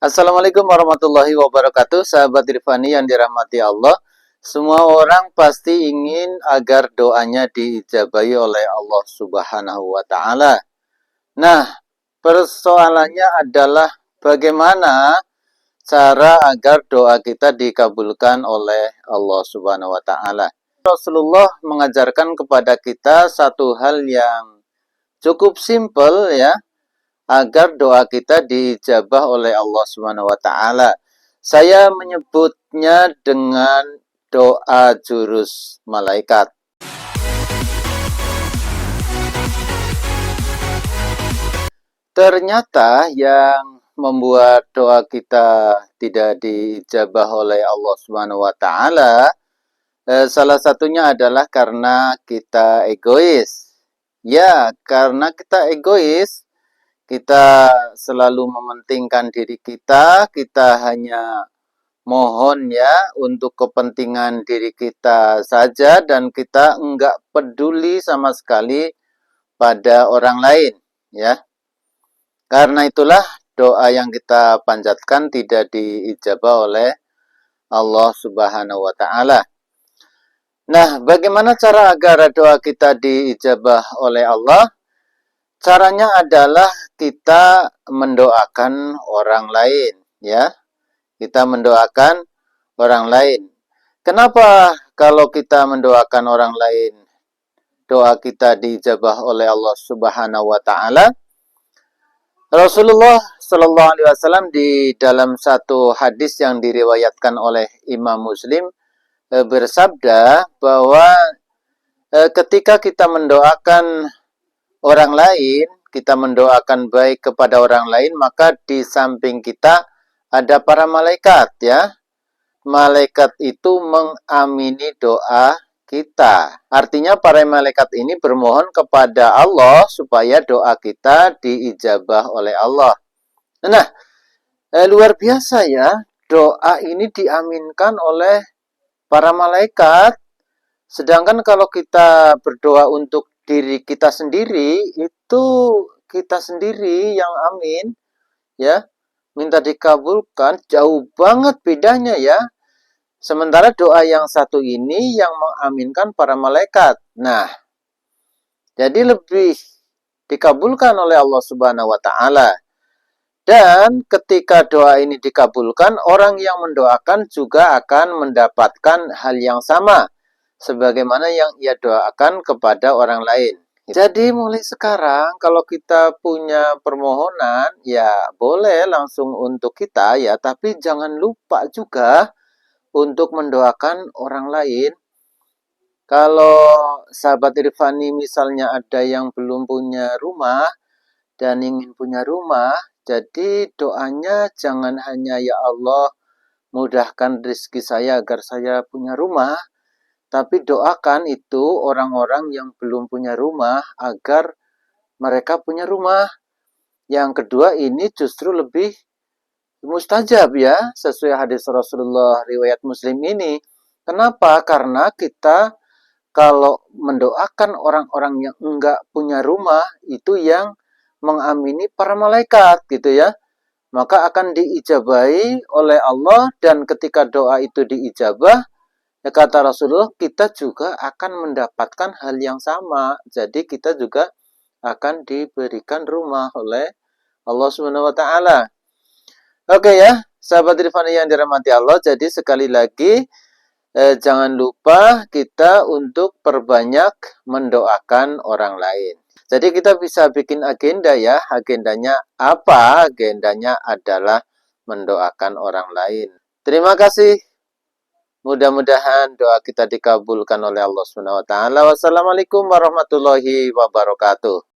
Assalamualaikum warahmatullahi wabarakatuh. Sahabat Irfani yang dirahmati Allah. Semua orang pasti ingin agar doanya diijabahi oleh Allah Subhanahu wa taala. Nah, persoalannya adalah bagaimana cara agar doa kita dikabulkan oleh Allah Subhanahu wa taala. Rasulullah mengajarkan kepada kita satu hal yang cukup simpel ya, agar doa kita dijabah oleh Allah Subhanahu wa taala. Saya menyebutnya dengan doa jurus malaikat. Ternyata yang membuat doa kita tidak dijabah oleh Allah Subhanahu wa taala salah satunya adalah karena kita egois. Ya, karena kita egois, kita selalu mementingkan diri kita, kita hanya mohon ya untuk kepentingan diri kita saja dan kita enggak peduli sama sekali pada orang lain ya. Karena itulah doa yang kita panjatkan tidak diijabah oleh Allah Subhanahu wa taala. Nah, bagaimana cara agar doa kita diijabah oleh Allah? Caranya adalah kita mendoakan orang lain, ya. Kita mendoakan orang lain. Kenapa kalau kita mendoakan orang lain, doa kita diijabah oleh Allah Subhanahu wa taala? Rasulullah Shallallahu alaihi wasallam di dalam satu hadis yang diriwayatkan oleh Imam Muslim bersabda bahwa ketika kita mendoakan orang lain, kita mendoakan baik kepada orang lain, maka di samping kita ada para malaikat ya. Malaikat itu mengamini doa kita. Artinya para malaikat ini bermohon kepada Allah supaya doa kita diijabah oleh Allah. Nah, luar biasa ya, doa ini diaminkan oleh para malaikat. Sedangkan kalau kita berdoa untuk diri kita sendiri, itu kita sendiri yang amin, ya, minta dikabulkan, jauh banget bedanya ya. Sementara doa yang satu ini yang mengaminkan para malaikat. Nah, jadi lebih dikabulkan oleh Allah Subhanahu wa taala. Dan ketika doa ini dikabulkan, orang yang mendoakan juga akan mendapatkan hal yang sama sebagaimana yang ia doakan kepada orang lain. Jadi mulai sekarang kalau kita punya permohonan, ya boleh langsung untuk kita ya, tapi jangan lupa juga untuk mendoakan orang lain. Kalau sahabat Irfani misalnya ada yang belum punya rumah dan ingin punya rumah, jadi doanya jangan hanya ya Allah mudahkan rezeki saya agar saya punya rumah, tapi doakan itu orang-orang yang belum punya rumah agar mereka punya rumah. Yang kedua ini justru lebih mustajab ya, sesuai hadis Rasulullah riwayat Muslim ini. Kenapa? Karena kita kalau mendoakan orang-orang yang enggak punya rumah, itu yang mengamini para malaikat gitu ya. Maka akan diijabahi oleh Allah, dan ketika doa itu diijabah, ya kata Rasulullah, kita juga akan mendapatkan hal yang sama. Jadi kita juga akan diberikan rumah oleh Allah Subhanahu wa taala. Oke ya, sahabat Irfani yang dirahmati Allah. Jadi sekali lagi jangan lupa kita untuk perbanyak mendoakan orang lain. Jadi kita bisa bikin agenda ya. Agendanya apa? Agendanya adalah mendoakan orang lain. Terima kasih. Mudah-mudahan doa kita dikabulkan oleh Allah Subhanahu wa taala. Wassalamualaikum warahmatullahi wabarakatuh.